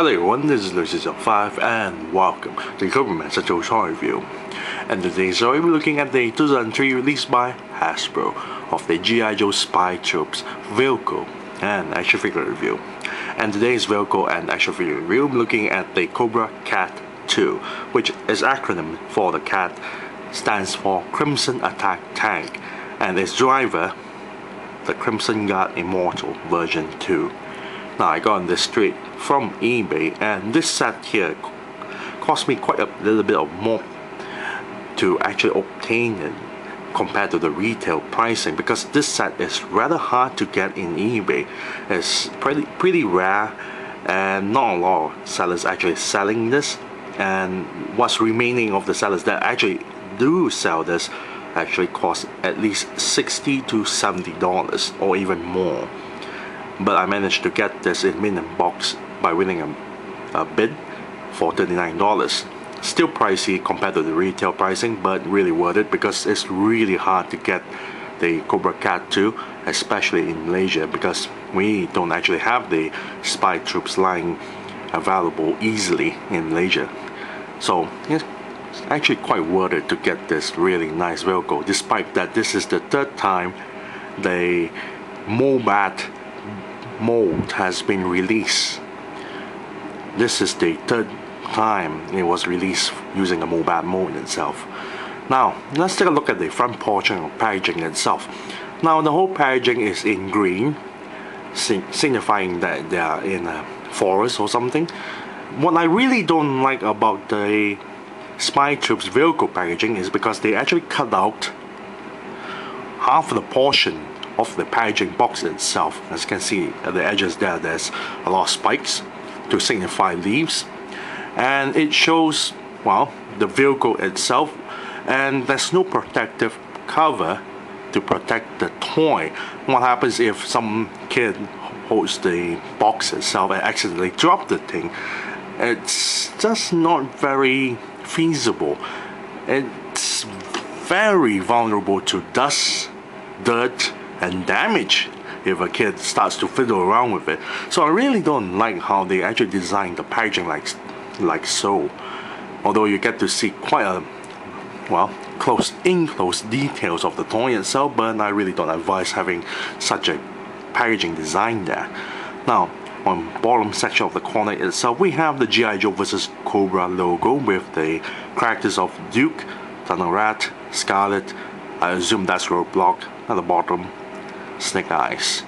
Hello everyone, this is Lucy05 and welcome to the Cobra Central Toy Review. And today's story we're looking at the 2003 release by Hasbro of the G.I. Joe Spytroops vehicle and action figure review. And today's vehicle and action figure review we're looking at the Cobra Cat 2, which is acronym for the CAT, stands for Crimson Attack Tank, and its driver, the Crimson Guard Immortal version 2. Now I got this straight from eBay, and this set here cost me quite a little bit of more to actually obtain it compared to the retail pricing, because this set is rather hard to get in eBay. It's pretty rare and not a lot of sellers actually selling this, and what's remaining of the sellers that actually do sell this actually cost at least $60 to $70 or even more. But I managed to get this in mint box by winning a bid for $39. Still pricey compared to the retail pricing, but really worth it because it's really hard to get the Cobra Cat 2, especially in Malaysia, because we don't actually have the Spytroops line available easily in Malaysia. So it's actually quite worth it to get this really nice vehicle, despite that this is the third time the MOBAT mold has been released. This is the third time it was released using the MOBAT mode itself. Now let's take a look at the front portion of packaging itself. Now the whole packaging is in green, signifying that they are in a forest or something. What I really don't like about the Spytroops vehicle packaging is because they actually cut out half of the portion of the packaging box itself. As you can see at the edges there's a lot of spikes to signify leaves, and it shows, well, the vehicle itself, and there's no protective cover to protect the toy. What happens if some kid holds the box itself and accidentally drop the thing? It's just not very feasible. It's very vulnerable to dust, dirt, and damage if a kid starts to fiddle around with it. So I really don't like how they actually designed the packaging like so. Although you get to see quite a, well, close details of the toy itself, but I really don't advise having such a packaging design there. Now on bottom section of the corner itself, we have the G.I. Joe vs. Cobra logo with the characters of Duke, Tunnel Rat, Scarlet, I assume that's Roadblock at the bottom, Snake Eyes.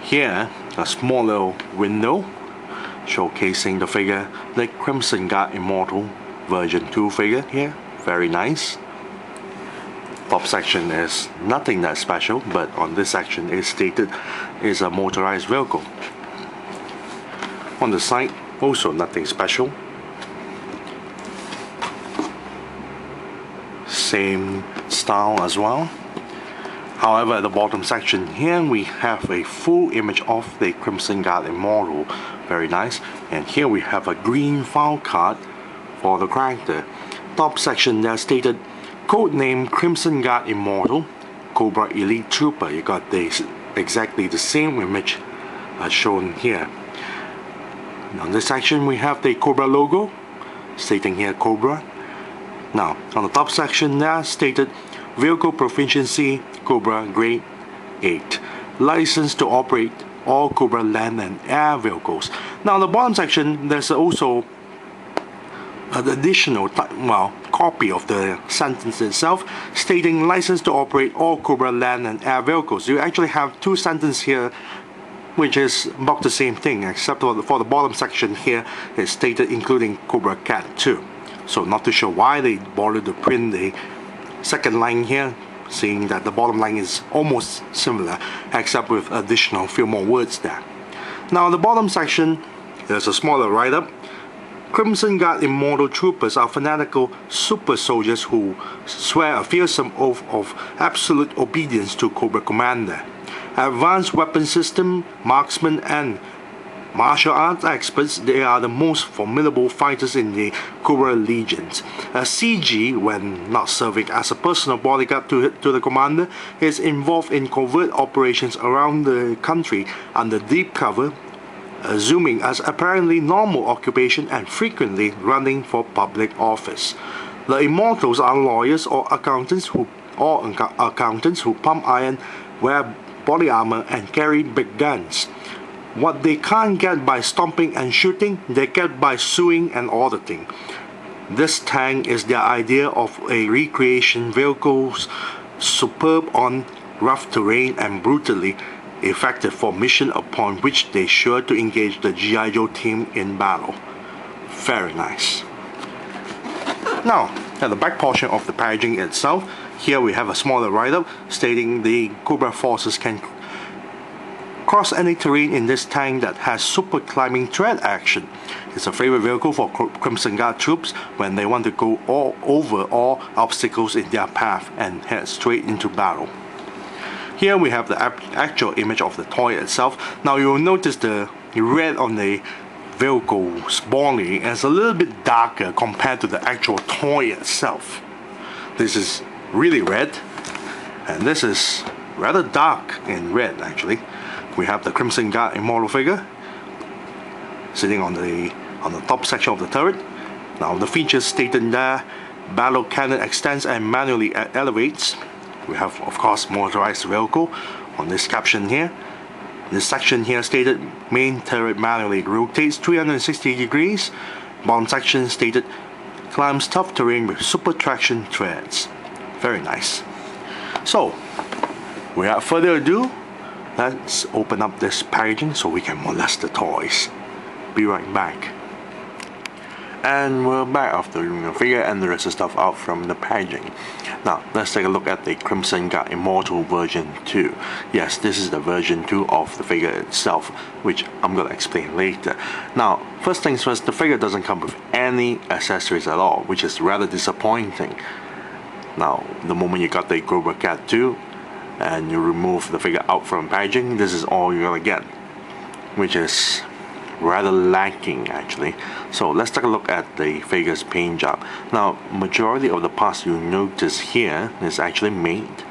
Here, a small little window showcasing the figure, the Crimson Guard Immortal version 2 figure here, very nice. Top section is nothing that special, but on this section it's stated is a motorized vehicle. On the side, also nothing special. Same style as well. However, at the bottom section here we have a full image of the Crimson Guard Immortal, very nice. And here we have a green file card for the character. Top section there stated codename Crimson Guard Immortal, Cobra Elite Trooper. You got exactly the same image as shown here. On this section we have the Cobra logo, stating here Cobra. Now on the top section there stated Vehicle Proficiency Cobra Grade 8, licensed to operate all Cobra land and air vehicles. Now on the bottom section there's also an additional copy of the sentence itself, stating licensed to operate all Cobra land and air vehicles. You actually have two sentences here which is about the same thing, except for the bottom section here it's stated including Cobra Cat 2. So not too sure why they bothered to print the second line here, seeing that the bottom line is almost similar, except with additional few more words there. Now on the bottom section there's a smaller write-up. Crimson Guard Immortal Troopers are fanatical super soldiers who swear a fearsome oath of absolute obedience to Cobra Commander. Advanced weapon system, marksmen, and martial arts experts, they are the most formidable fighters in the Cobra Legions. A CG, when not serving as a personal bodyguard to the commander, is involved in covert operations around the country under deep cover assuming as apparently normal occupation and frequently running for public office. The Immortals are lawyers or accountants who pump iron, wear body armor, and carry big guns. What they can't get by stomping and shooting, they get by suing and auditing. This tank is their idea of a recreation vehicle, superb on rough terrain and brutally effective for mission upon which they sure to engage the G.I. Joe team in battle. Very nice. Now, at the back portion of the packaging itself, here we have a smaller write-up stating the Cobra forces can cross any terrain in this tank that has super climbing tread action. It's a favorite vehicle for Crimson Guard troops when they want to go over all obstacles in their path and head straight into battle. Here we have the actual image of the toy itself. Now you will notice the red on the vehicle's body is a little bit darker compared to the actual toy itself. This is really red, and this is rather dark in red actually. We have the Crimson Guard Immortal figure sitting on the top section of the turret. Now the features stated there: battle cannon extends and manually elevates. We have, of course, motorized vehicle on this caption here. This section here stated main turret manually rotates 360 degrees. Bottom section stated climbs tough terrain with super traction treads. Very nice. So, without further ado, let's open up this packaging so we can molest the toys. Be right back. And we're back after removing the figure and the rest of stuff out from the packaging. Now, let's take a look at the Crimson Guard Immortal version 2. Yes, this is the version 2 of the figure itself, which I'm going to explain later. Now, first things first, the figure doesn't come with any accessories at all, which is rather disappointing. Now, the moment you got the Cobra Cat 2 and you remove the figure out from packaging, this is all you're going to get, which is rather lacking actually. So let's take a look at the figure's paint job. Now, majority of the parts you notice here is actually made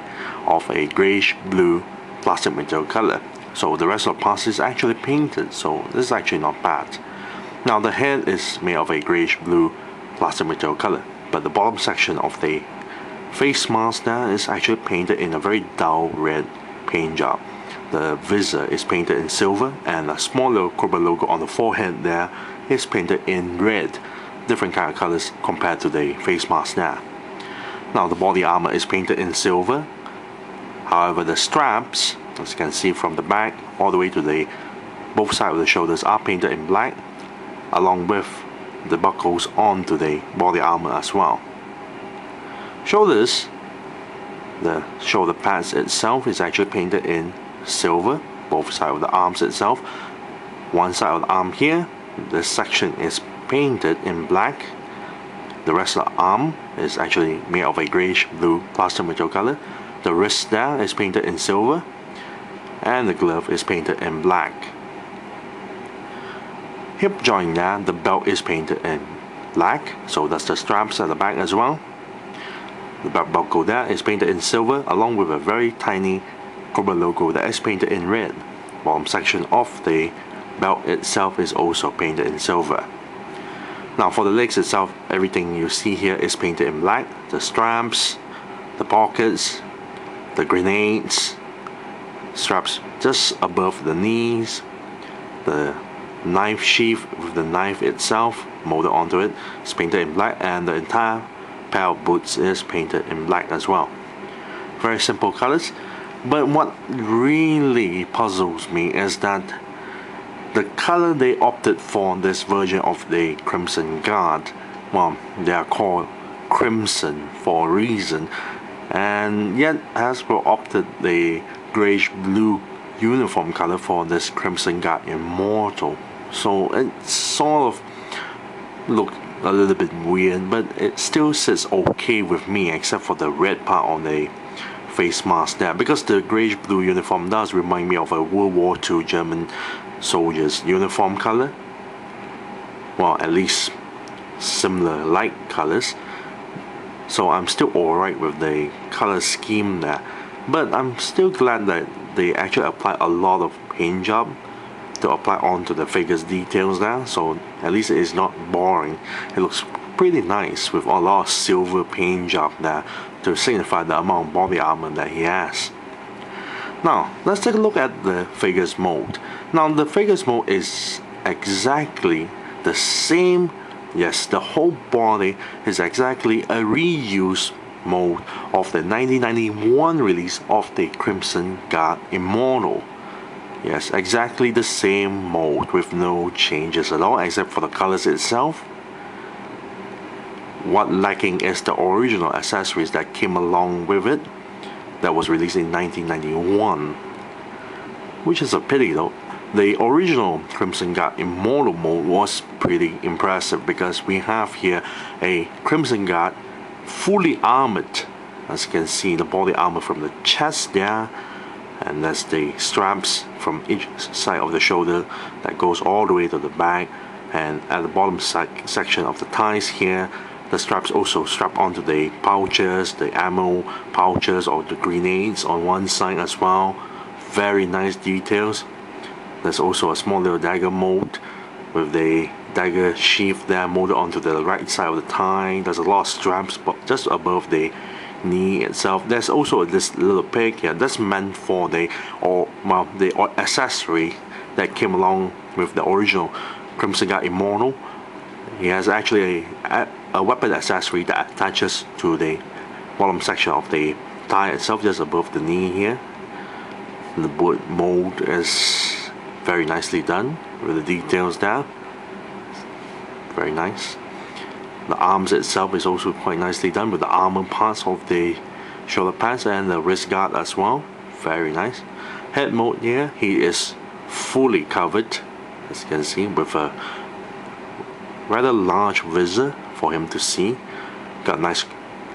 of a grayish blue plastic material color. So the rest of the parts is actually painted, so this is actually not bad. Now the head is made of a grayish blue plastic material color, but the bottom section of the face mask there is actually painted in a very dull red paint job. The visor is painted in silver, and a small little Cobra logo on the forehead there is painted in red. Different kind of colors compared to the face mask there. Now the body armor is painted in silver. However, the straps, as you can see from the back all the way to the both sides of the shoulders, are painted in black, along with the buckles onto the body armor as well. Shoulders, the shoulder pads itself is actually painted in silver, both sides of the arms itself. One side of the arm here, this section is painted in black. The rest of the arm is actually made of a grayish blue plastic material color. The wrist there is painted in silver, and the glove is painted in black. Hip joint there, the belt is painted in black, so that's the straps at the back as well. The belt buckle there is painted in silver, along with a very tiny Cobra logo that is painted in red. Bottom section of the belt itself is also painted in silver. Now for the legs itself, everything you see here is painted in black. The straps, the pockets, the grenades, straps just above the knees, the knife sheath with the knife itself molded onto it is painted in black, and the entire pair of boots is painted in black as well. Very simple colors. But what really puzzles me is that the color they opted for this version of the Crimson Guard, well, they are called Crimson for a reason, and yet Hasbro opted the grayish blue uniform color for this Crimson Guard Immortal. So it sort of looked a little bit weird, but it still sits okay with me, except for the red part on the face mask there, because the grayish blue uniform does remind me of a World War II German soldier's uniform color. Well, at least similar light colors. So I'm still alright with the color scheme there, but I'm still glad that they actually applied a lot of paint job. to apply onto the figure's details there, so at least it is not boring. It looks pretty nice with a lot of silver paint job there to signify the amount of body armor that he has. Now let's take a look at the figure's mold. Now the figure's mold is exactly the same. Yes, the whole body is exactly a reused mold of the 1991 release of the Crimson Guard Immortal. Yes, exactly the same mold with no changes at all except for the colors itself. What lacking is the original accessories that came along with it that was released in 1991, which is a pity though. The original Crimson Guard Immortal mold was pretty impressive because we have here a Crimson Guard fully armored. As you can see, the body armor from the chest there, and that's the straps from each side of the shoulder that goes all the way to the back, and at the bottom section of the thighs here, the straps also strap onto the pouches, the ammo pouches or the grenades on one side as well. Very nice details. There's also a small little dagger mold with the dagger sheath there molded onto the right side of the thigh. There's a lot of straps but just above the knee itself. There's also this little peg here that's meant for the accessory that came along with the original Crimson Guard Immortal. He has actually a weapon accessory that attaches to the bottom section of the thigh itself, just above the knee here. And the bullet mold is very nicely done with the details there. Very nice. The arms itself is also quite nicely done with the armor parts of the shoulder pads and the wrist guard as well. Very nice. Head mode here, he is fully covered, as you can see, with a rather large visor for him to see. Got a nice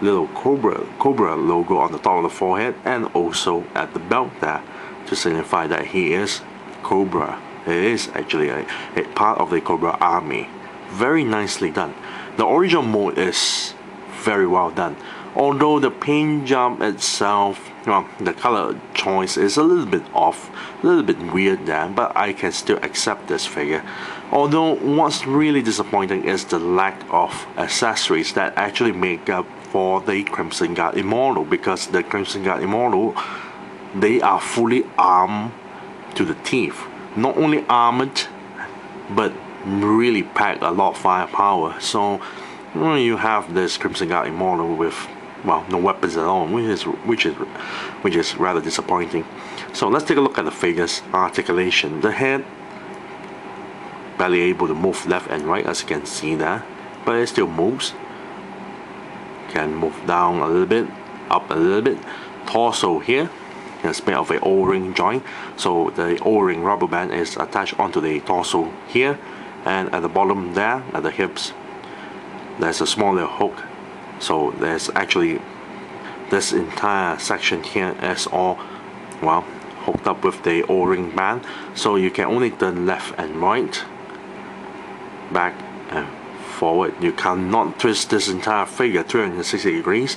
little Cobra logo on the top of the forehead and also at the belt there to signify that he is Cobra. It is actually a part of the Cobra army. Very nicely done. The original mold is very well done. Although the paint job itself, well, the color choice is a little bit off, a little bit weird there, but I can still accept this figure. Although what's really disappointing is the lack of accessories that actually make up for the Crimson Guard Immortal, because the Crimson Guard Immortal, they are fully armed to the teeth. Not only armored, but really pack a lot of firepower. So you have this Crimson Guard Immortal with, well, no weapons at all, which is rather disappointing. So let's take a look at the figure's articulation. The head barely able to move left and right, as you can see there, but it still moves. Can move down a little bit, up a little bit. Torso here is made of an O-ring joint, so the O-ring rubber band is attached onto the torso here, and at the bottom there, at the hips, there's a small little hook. So there's actually this entire section here is all, well, hooked up with the O-ring band, so you can only turn left and right, back and forward. You cannot twist this entire figure 360 degrees,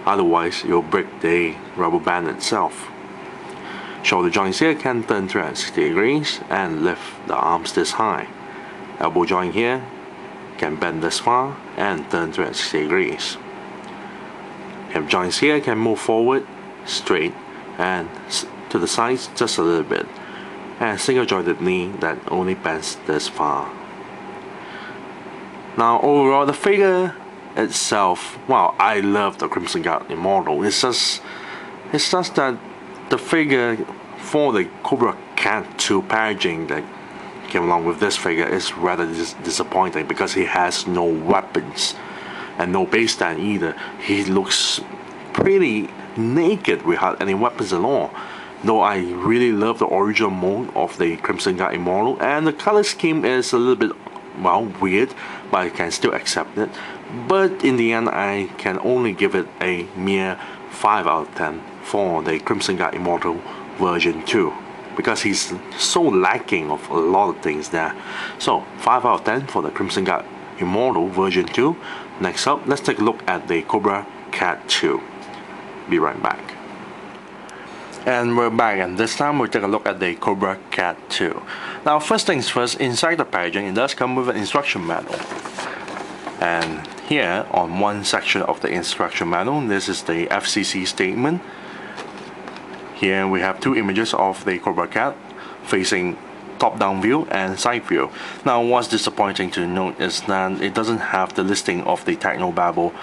otherwise you'll break the rubber band itself. Shoulder joints here can turn 360 degrees and lift the arms this high. Elbow joint here can bend this far and turn 360 degrees. Hip joints here can move forward, straight, and to the sides just a little bit. And single jointed knee that only bends this far. Now overall, the figure itself, well, I love the Crimson Guard Immortal. It's just that the figure for the Cobra Cat 2 packaging that came along with this figure is rather disappointing because he has no weapons and no base stand either. He looks pretty naked without any weapons at all. Though I really love the original mold of the Crimson Guard Immortal, and the color scheme is a little bit, well, weird, but I can still accept it. But in the end, I can only give it a mere 5 out of 10 for the Crimson Guard Immortal version 2, because he's so lacking of a lot of things there. So 5 out of 10 for the Crimson Guard Immortal version 2. Next up, let's take a look at the Cobra Cat 2. Be right back. And we're back, and this time we'll take a look at the Cobra Cat 2. Now, first things first, inside the packaging it does come with an instruction manual. And here on one section of the instruction manual, this is the FCC statement. Here we have two images of the Cobra Cat facing top-down view and side view. Now, what's disappointing to note is that it doesn't have the listing of the technobabble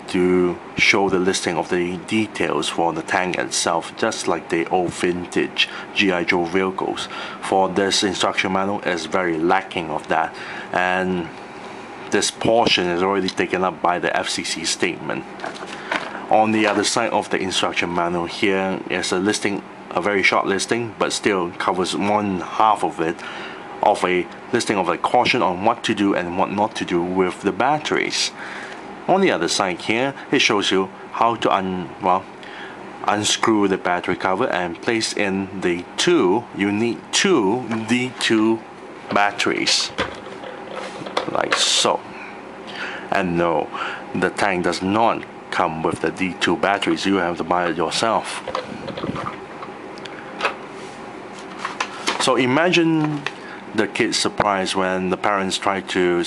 to show the listing of the details for the tank itself, just like the old vintage G.I. Joe vehicles. For this instruction manual is very lacking of that, and this portion is already taken up by the FCC statement. On the other side of the instruction manual, here is a listing, a very short listing, but still covers one half of it, of a listing of a caution on what to do and what not to do with the batteries. On the other side here, it shows you how to unscrew the battery cover and place in the you need two D2 batteries, like so. And no, the tank does not come with the D2 batteries, you have to buy it yourself. So imagine the kid's surprise when the parents try to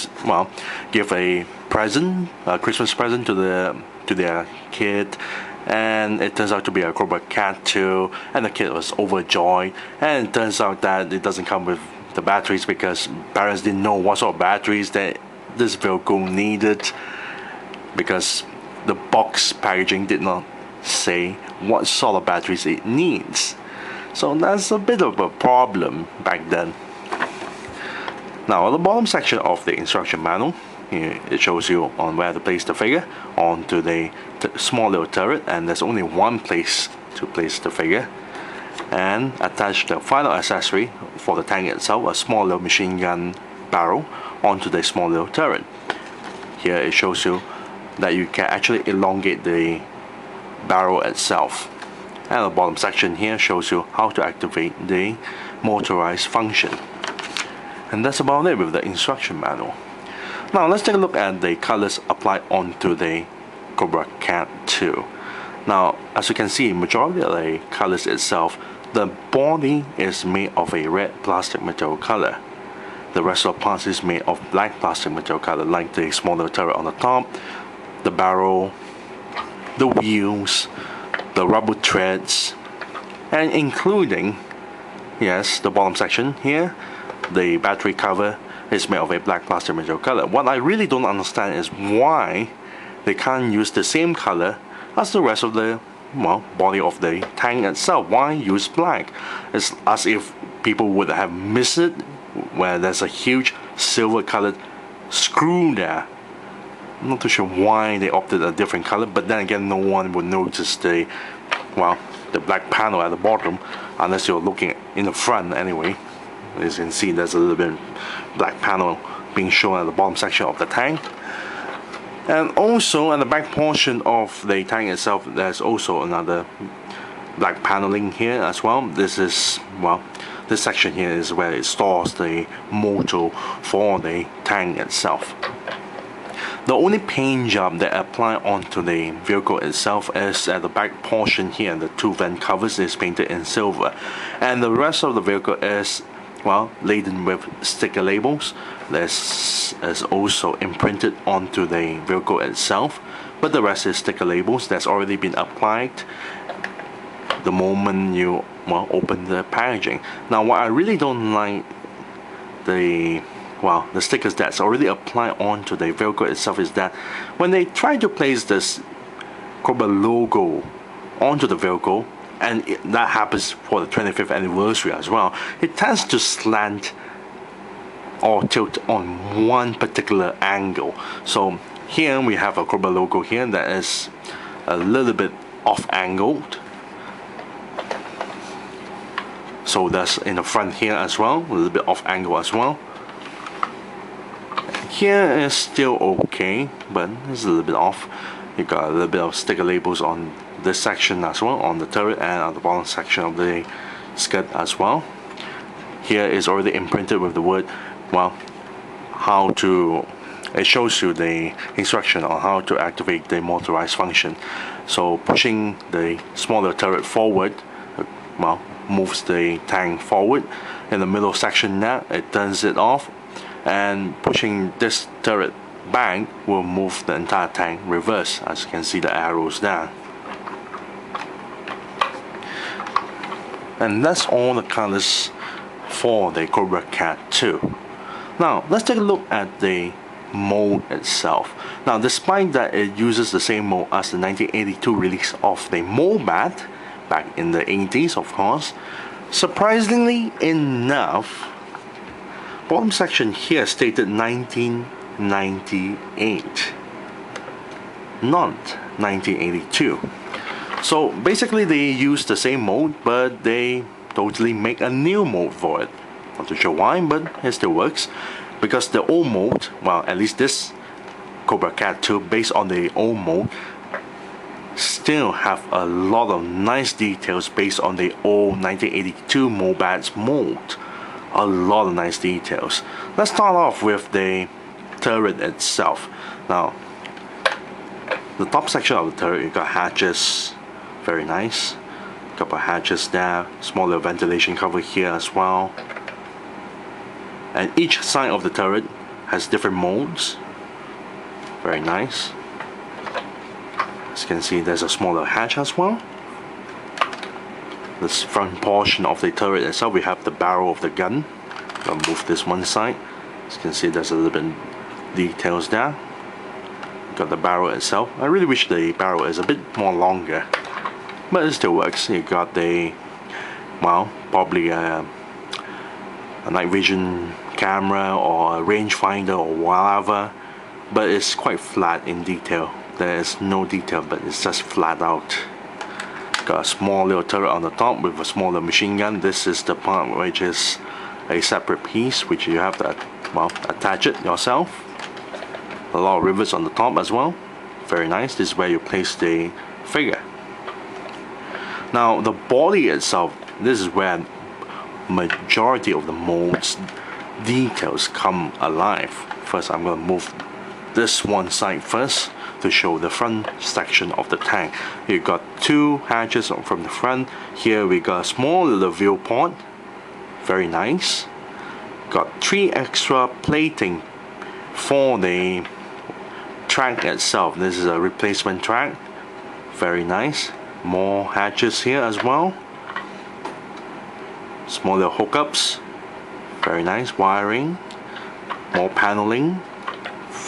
give a Christmas present to their kid, and it turns out to be a Cobra Cat 2, and the kid was overjoyed, and it turns out that it doesn't come with the batteries because parents didn't know what sort of batteries that this vehicle needed, because the box packaging did not say what sort of batteries it needs. So that's a bit of a problem back then. Now, on the bottom section of the instruction manual, here it shows you on where to place the figure onto the small little turret, and there's only one place to place the figure. And attach the final accessory for the tank itself, a small little machine gun barrel, onto the small little turret. Here it shows you that you can actually elongate the barrel itself. And the bottom section here shows you how to activate the motorized function. And that's about it with the instruction manual. Now let's take a look at the colors applied onto the Cobra Cat 2. Now, as you can see, majority of the colors itself, the body is made of a red plastic material color. The rest of the parts is made of black plastic material color, like the smaller turret on the top, the barrel, the wheels, the rubber treads, and including, yes, the bottom section here, the battery cover is made of a black plastic material color. What I really don't understand is why they can't use the same color as the rest of the body of the tank itself. Why use black? It's as if people would have missed it, where there's a huge silver colored screw there. I'm not too sure why they opted a different color, but then again, no one would notice the black panel at the bottom unless you're looking in the front anyway. As you can see, there's a little bit black panel being shown at the bottom section of the tank. And also at the back portion of the tank itself, there's also another black paneling here as well. This is, this section here is where it stores the motor for the tank itself. The only paint job that apply onto the vehicle itself is at the back portion here. The two vent covers is painted in silver, and the rest of the vehicle is laden with sticker labels. This is also imprinted onto the vehicle itself, but the rest is sticker labels that's already been applied the moment you open the packaging. Now, what I really don't like, the stickers that's already applied onto the vehicle itself, is that when they try to place this Cobra logo onto the vehicle, and that happens for the 25th anniversary as well, it tends to slant or tilt on one particular angle. So here we have a Cobra logo here that is a little bit off angled. So that's in the front here as well, a little bit off angle as well. Here is still okay, but it's a little bit off. You got a little bit of sticker labels on this section as well, on the turret and on the bottom section of the skirt as well. Here is already imprinted with the word, it shows you the instruction on how to activate the motorized function. So pushing the smaller turret forward, well, moves the tank forward. In the middle section now, it turns it off, and pushing this turret back will move the entire tank reverse, as you can see the arrows there. And that's all the colors for the Cobra Cat 2. Now let's take a look at the mold itself. Now, despite that it uses the same mold as the 1982 release of the Mobat back in the 80s, of course, surprisingly enough, bottom section here stated 1998, not 1982. So basically they use the same mold, but they totally make a new mold for it. Not too sure why, but it still works. Because the old mold, well, at least this Cobra Cat 2 based on the old mold, still have a lot of nice details based on the old 1982 Mobat's mold. A lot of nice details. Let's start off with the turret itself. Now, the top section of the turret, you got hatches, very nice. Couple of hatches there, smaller ventilation cover here as well. And each side of the turret has different molds. Very nice. As you can see, there's a smaller hatch as well. This front portion of the turret itself, we have the barrel of the gun. I'll move this one side. As you can see, there's a little bit details there. Got the barrel itself. I really wish the barrel is a bit more longer, but it still works. You got the, well, probably a night vision camera or a rangefinder or whatever, but it's quite flat in detail. There is no detail, but it's just flat out. Got a small little turret on the top with a smaller machine gun. This is the part which is a separate piece, which you have to, well, attach it yourself. A lot of rivets on the top as well. Very nice. This is where you place the figure. Now the body itself, this is where majority of the mold's details come alive. First, I'm going to move this one side first to show the front section of the tank. You got two hatches from the front. Here we got a small little viewport. Very nice. Got three extra plating for the track itself. This is a replacement track. Very nice. More hatches here as well. Smaller hookups. Very nice. Wiring. More paneling.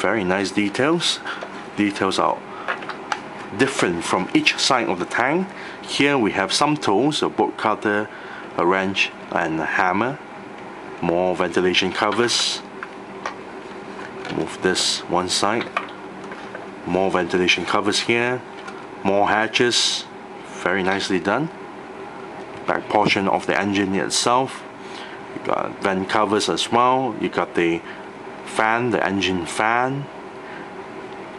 Very nice details. Details are different from each side of the tank. Here we have some tools, a bolt cutter, a wrench, and a hammer. More ventilation covers. Move this one side. More ventilation covers here. More hatches. Very nicely done. Back portion of the engine itself. You got vent covers as well. You got the fan, the engine fan.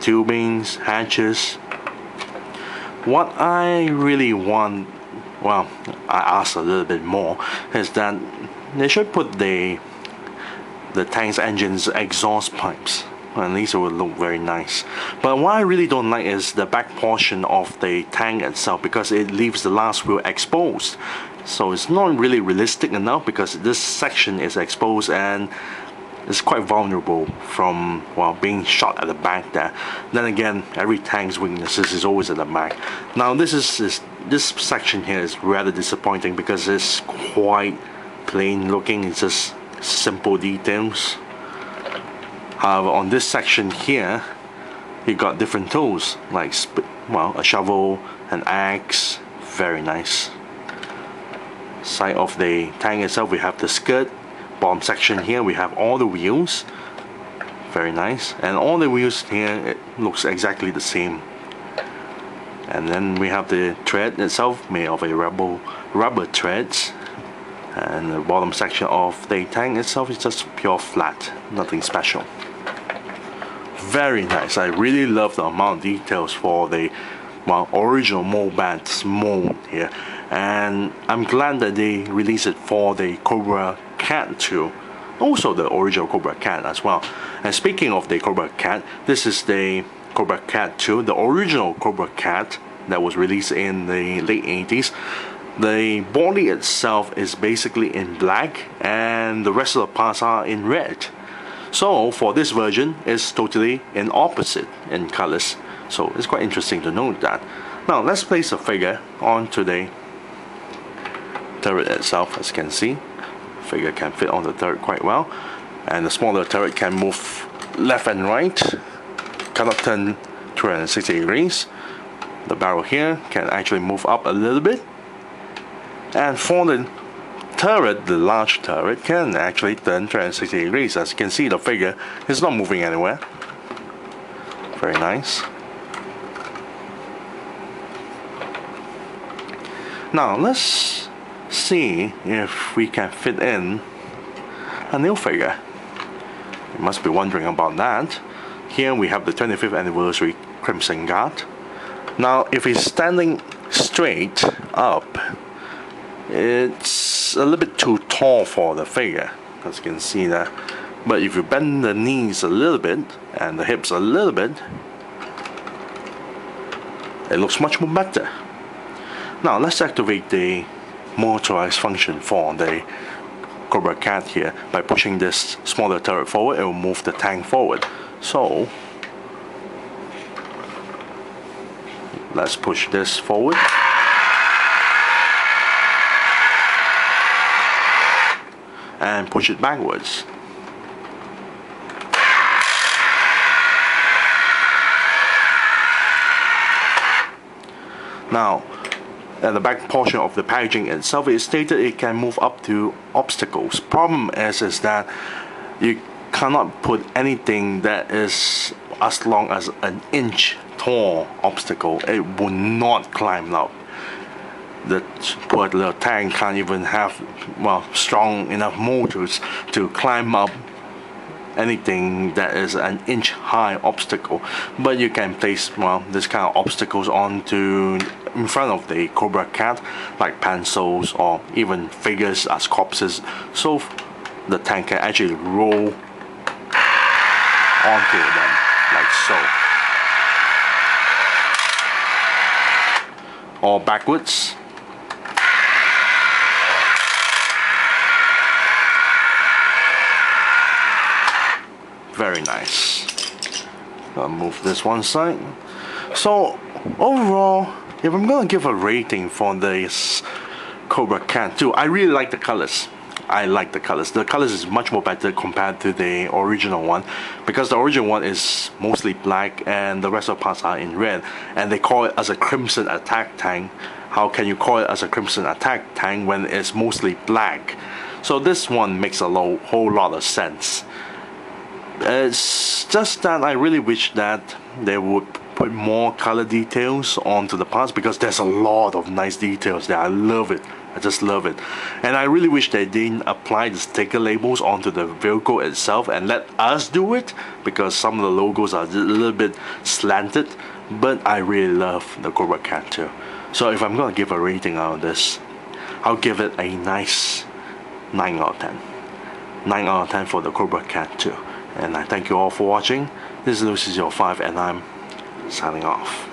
Tubings, hatches. What I really want, well, I asked a little bit more, is that they should put the tank's engine's exhaust pipes. At least it would look very nice. But what I really don't like is the back portion of the tank itself, because it leaves the last wheel exposed. So it's not really realistic enough, because this section is exposed and it's quite vulnerable from, well, being shot at the back there. Then again, every tank's weaknesses is always at the back. Now this section here is rather disappointing because it's quite plain looking. It's just simple details. However, on this section here, you got different tools like, well, a shovel, an axe. Very nice. Side of the tank itself, we have the skirt. Bottom section here, we have all the wheels. Very nice. And all the wheels here, it looks exactly the same. And then we have the tread itself, made of a rubber treads. And the bottom section of the tank itself is just pure flat, nothing special. Very nice. I really love the amount of details for the, well, original Mobat's mold here. And I'm glad that they released it for the Cobra Cat 2. Also the original Cobra Cat as well. And speaking of the Cobra Cat, this is the Cobra Cat 2, the original Cobra Cat that was released in the late 80s. The body itself is basically in black and the rest of the parts are in red. So for this version, it's totally in opposite in colors. So it's quite interesting to note that. Now let's place the figure onto the turret itself. As you can see, the figure can fit on the turret quite well, and the smaller turret can move left and right, cannot turn 360 degrees. The barrel here can actually move up a little bit, and for the turret, the large turret can actually turn 360 degrees. As you can see, the figure is not moving anywhere. Very nice. Now let's see if we can fit in a new figure. You must be wondering about that. Here we have the 25th anniversary Crimson Guard. Now if he's standing straight up, it's a little bit too tall for the figure, as you can see that. But if you bend the knees a little bit and the hips a little bit, it looks much more better. Now let's activate the motorized function for the Cobra Cat here. By pushing this smaller turret forward, it will move the tank forward. So let's push this forward. And push it backwards. Now, at the back portion of the packaging itself, it is stated it can move up to obstacles. Problem is that you cannot put anything that is as long as an inch tall obstacle. It will not climb up. The poor little tank can't even have, well, strong enough motors to climb up anything that is an inch high obstacle. But you can place, well, this kind of obstacles onto in front of the Cobra Cat, like pencils or even figures as corpses, so the tank can actually roll onto them like so, or backwards. Very nice. I'll move this one side. So overall, if I'm gonna give a rating for this Cobra Cat 2, I really like the colors. I like the colors. The colors is much more better compared to the original one, because the original one is mostly black and the rest of the parts are in red, and they call it as a Crimson Attack tank. How can you call it as a Crimson Attack tank when it's mostly black? So this one makes a whole lot of sense. It's just that I really wish that they would put more color details onto the parts, because there's a lot of nice details there. I love it. I just love it. And I really wish they didn't apply the sticker labels onto the vehicle itself and let us do it, because some of the logos are a little bit slanted. But I really love the Cobra Cat 2. So if I'm gonna give a rating out of this, I'll give it a nice 9 out of 10. 9 out of 10 for the Cobra Cat 2. And I thank you all for watching. This is Lucy05 and I'm signing off.